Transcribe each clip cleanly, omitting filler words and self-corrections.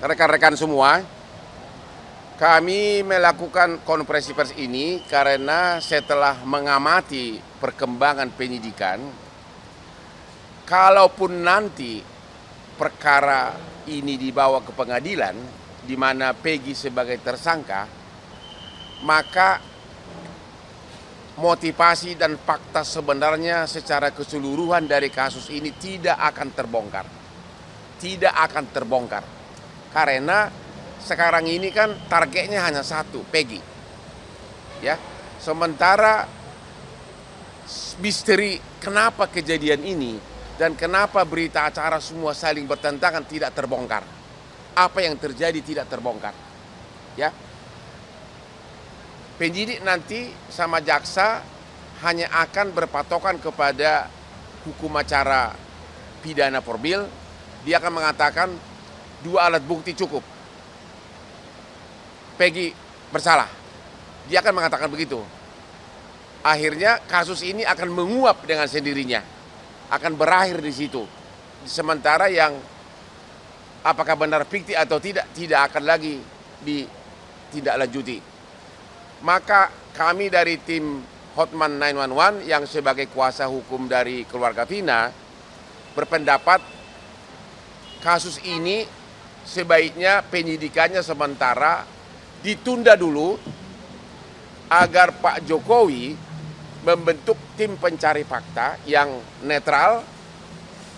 rekan-rekan semua, kami melakukan konferensi pers ini karena setelah mengamati perkembangan penyidikan, kalaupun nanti perkara ini dibawa ke pengadilan, di mana Peggy sebagai tersangka, maka motivasi dan fakta sebenarnya secara keseluruhan dari kasus ini tidak akan terbongkar. Tidak akan terbongkar. Karena sekarang ini kan targetnya hanya satu, Peggy. Ya. Sementara misteri kenapa kejadian ini dan kenapa berita acara semua saling bertentangan tidak terbongkar. Apa yang terjadi tidak terbongkar. Ya. Penyidik nanti sama jaksa hanya akan berpatokan kepada hukum acara pidana formil. Dia akan mengatakan 2 alat bukti cukup. Peggy bersalah. Dia akan mengatakan begitu. Akhirnya kasus ini akan menguap dengan sendirinya. Akan berakhir di situ. Sementara yang apakah benar fiktif atau tidak akan lagi ditindaklanjuti. Maka kami dari tim Hotman 911 yang sebagai kuasa hukum dari keluarga Vina berpendapat kasus ini sebaiknya penyidikannya sementara ditunda dulu agar Pak Jokowi membentuk tim pencari fakta yang netral,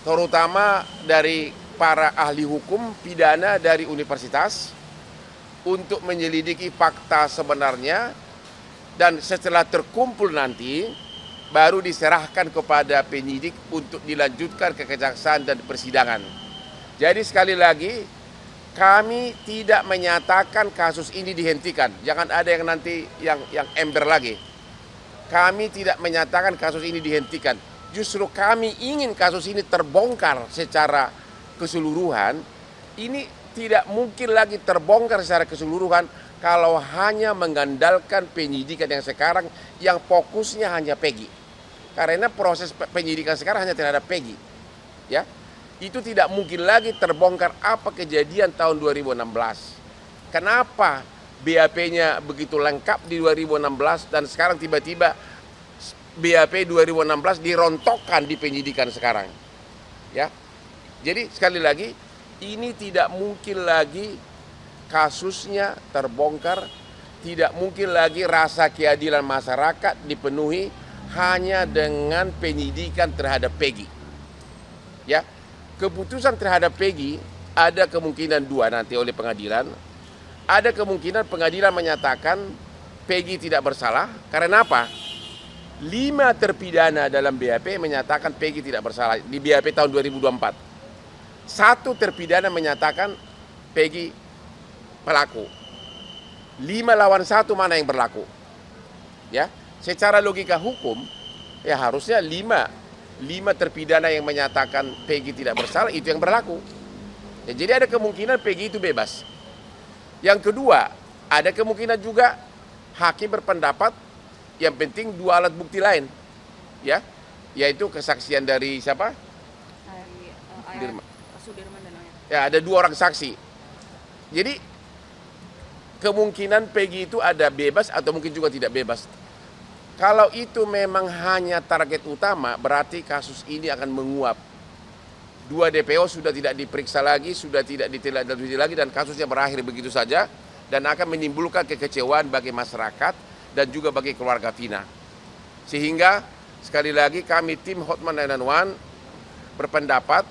terutama dari para ahli hukum pidana dari universitas untuk menyelidiki fakta sebenarnya, dan setelah terkumpul nanti baru diserahkan kepada penyidik untuk dilanjutkan ke kejaksaan dan persidangan. Jadi sekali lagi, kami tidak menyatakan kasus ini dihentikan. Jangan ada yang nanti yang ember lagi. Kami tidak menyatakan kasus ini dihentikan. Justru kami ingin kasus ini terbongkar secara keseluruhan. Ini tidak mungkin lagi terbongkar secara keseluruhan kalau hanya mengandalkan penyidikan yang sekarang yang fokusnya hanya Peggy. Karena proses penyidikan sekarang hanya terhadap Peggy. Ya. Itu tidak mungkin lagi terbongkar apa kejadian tahun 2016. Kenapa BAP-nya begitu lengkap di 2016 dan sekarang tiba-tiba BAP 2016 dirontokkan di penyidikan sekarang. Ya. Jadi sekali lagi, ini tidak mungkin lagi kasusnya terbongkar, tidak mungkin lagi rasa keadilan masyarakat dipenuhi hanya dengan penyidikan terhadap Peggy. Ya. Keputusan terhadap Peggy ada kemungkinan 2 nanti oleh pengadilan. Ada kemungkinan pengadilan menyatakan Peggy tidak bersalah. Karena apa? 5 terpidana dalam BAP menyatakan Peggy tidak bersalah di BAP tahun 2024. 1 terpidana menyatakan Peggy pelaku. 5 lawan 1 mana yang berlaku? Ya, secara logika hukum ya harusnya 5 terpidana yang menyatakan Peggy tidak bersalah itu yang berlaku. Ya, jadi ada kemungkinan Peggy itu bebas. Yang kedua, ada kemungkinan juga hakim berpendapat yang penting 2 alat bukti lain, ya, yaitu kesaksian dari siapa? Sudirman dan Ayat. Ya, ada 2 orang saksi. Jadi kemungkinan Peggy itu ada bebas atau mungkin juga tidak bebas. Kalau itu memang hanya target utama, berarti kasus ini akan menguap. 2 DPO sudah tidak diperiksa lagi, sudah tidak ditindaklanjuti lagi, dan kasusnya berakhir begitu saja, dan akan menimbulkan kekecewaan bagi masyarakat dan juga bagi keluarga Vina. Sehingga sekali lagi kami tim Hotman 911 berpendapat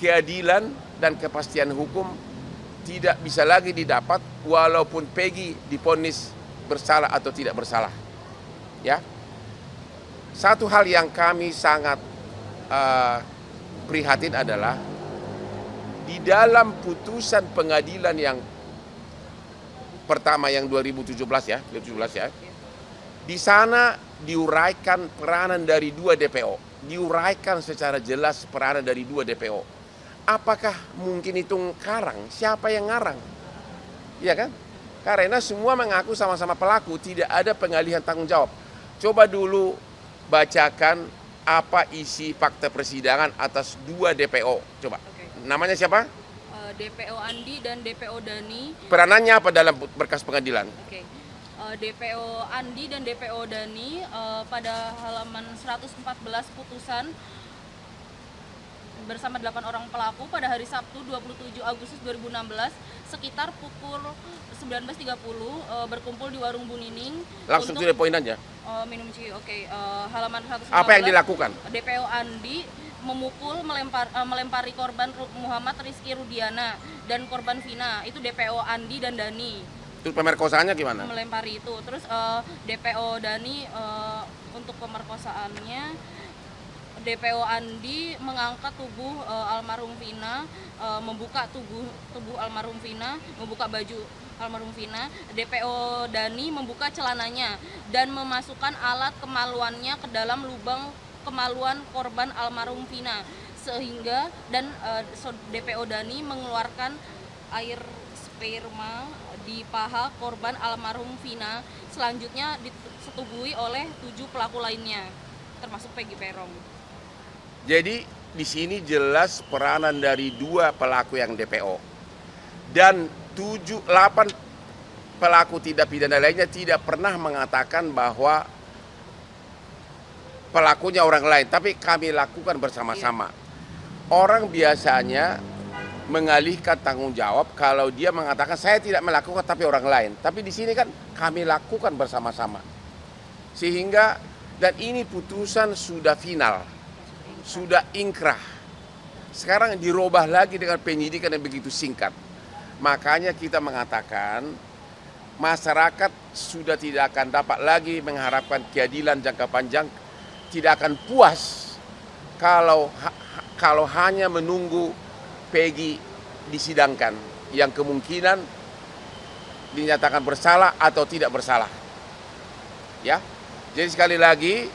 keadilan dan kepastian hukum tidak bisa lagi didapat walaupun Peggy divonis bersalah atau tidak bersalah. Ya, satu hal yang kami sangat prihatin adalah di dalam putusan pengadilan yang pertama yang 2017 ya, di sana diuraikan peranan dari 2 DPO, diuraikan secara jelas peranan dari 2 DPO. Apakah mungkin itu ngarang? Siapa yang ngarang? Iya kan? Karena semua mengaku sama-sama pelaku, tidak ada pengalihan tanggung jawab. Coba dulu bacakan apa isi fakta persidangan atas 2 DPO. Coba. Namanya siapa? DPO Andi dan DPO Dani. Peranannya apa dalam berkas pengadilan? Oke. DPO Andi dan DPO Dani pada halaman 114 putusan bersama 8 orang pelaku pada hari Sabtu 27 Agustus 2016 sekitar pukul 19.30 berkumpul di warung Bu Nining. Langsung untuk tidak poin aja. Minum cuy. Oke. Halaman 114. Apa yang dilakukan? DPO Andi memukul, melempari korban Muhammad Rizky Rudiana dan korban Vina. Itu DPO Andi dan Dani. Itu pemerkosaannya gimana? Melempari itu. Terus DPO Dani untuk pemerkosaannya, DPO Andi mengangkat tubuh almarhum Vina, membuka tubuh almarhum Vina, membuka baju almarhum Vina. DPO Dani membuka celananya dan memasukkan alat kemaluannya ke dalam lubang kemaluan korban almarhum Vina, sehingga DPO Dani mengeluarkan air sperma di paha korban almarhum Vina. Selanjutnya disetubui oleh 7 pelaku lainnya, termasuk Peggy Perong. Jadi di sini jelas peranan dari 2 pelaku yang DPO dan 8 pelaku tindak pidana lainnya tidak pernah mengatakan bahwa pelakunya orang lain, tapi kami lakukan bersama-sama. Orang biasanya mengalihkan tanggung jawab kalau dia mengatakan saya tidak melakukan tapi orang lain. Tapi di sini kan kami lakukan bersama-sama. Sehingga dan ini putusan sudah final, sudah inkrah. Sekarang dirubah lagi dengan penyidikan yang begitu singkat. Makanya kita mengatakan masyarakat sudah tidak akan dapat lagi mengharapkan keadilan jangka panjang, tidak akan puas kalau hanya menunggu Peggy disidangkan yang kemungkinan dinyatakan bersalah atau tidak bersalah. Ya. Jadi sekali lagi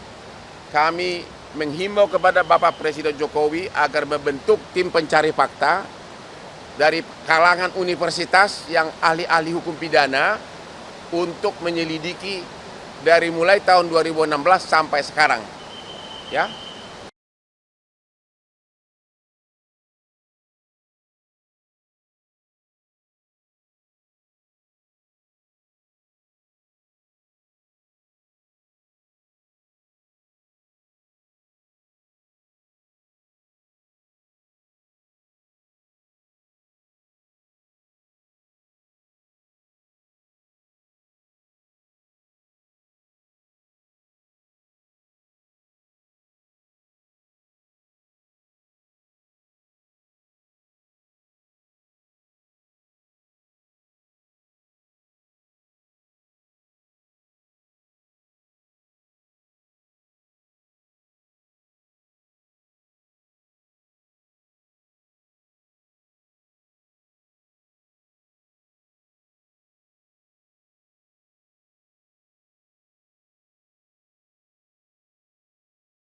kami menghimbau kepada Bapak Presiden Jokowi agar membentuk tim pencari fakta dari kalangan universitas yang ahli-ahli hukum pidana untuk menyelidiki dari mulai tahun 2016 sampai sekarang. Ya.